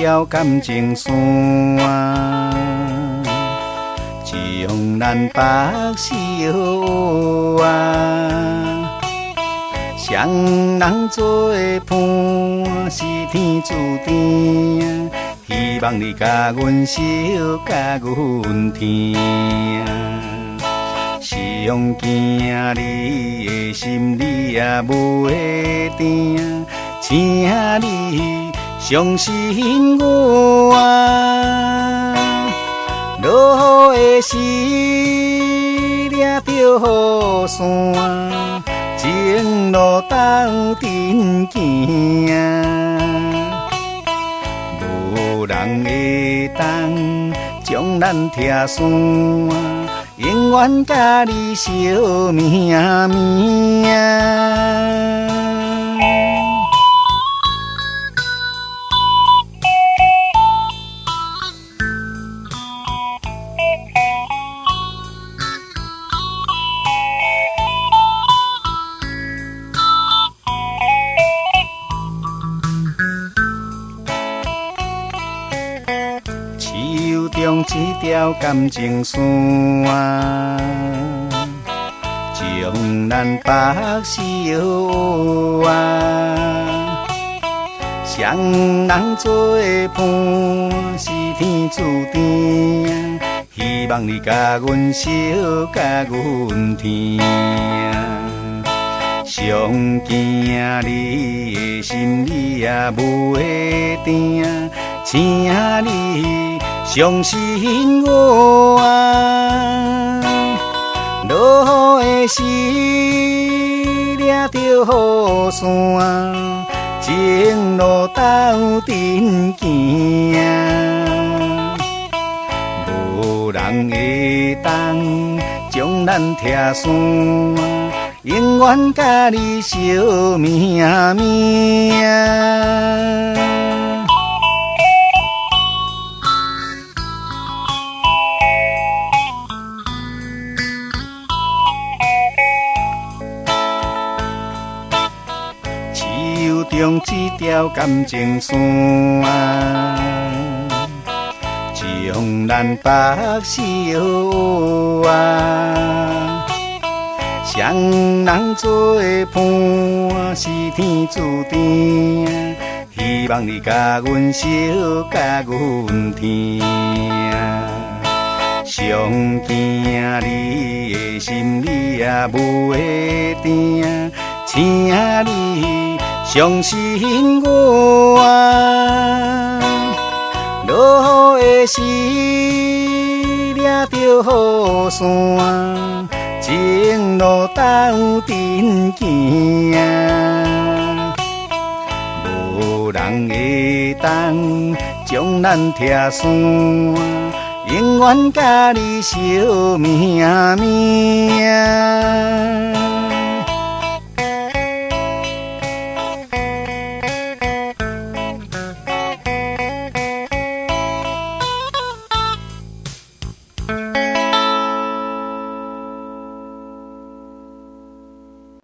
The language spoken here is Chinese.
条感情线，将咱白首啊。双人做伴是天注定，希望你甲阮守，甲阮听。上惊你的心，你也袂定，请你相信我。落雨的时，掠着雨伞，情路斗阵行。无人会当将咱拆散，永远甲你相命命。手中一条感情线，将咱白首啊。双人做伴是天注定，希望你甲阮守，甲阮听。上惊你的心，你也袂定，请你相信我啊。落雨的时，掠着雨伞，情路斗阵行。无人会当将咱拆散，永远甲你相命命。手中一条感情线，将咱白首啊。双人做伴是天注定，希望你甲阮守，甲阮听。上惊你的心，你也袂定，请你相信我啊。落雨的时，掠着雨伞，情路斗阵行。无人会当将咱拆散，永远甲你相命命。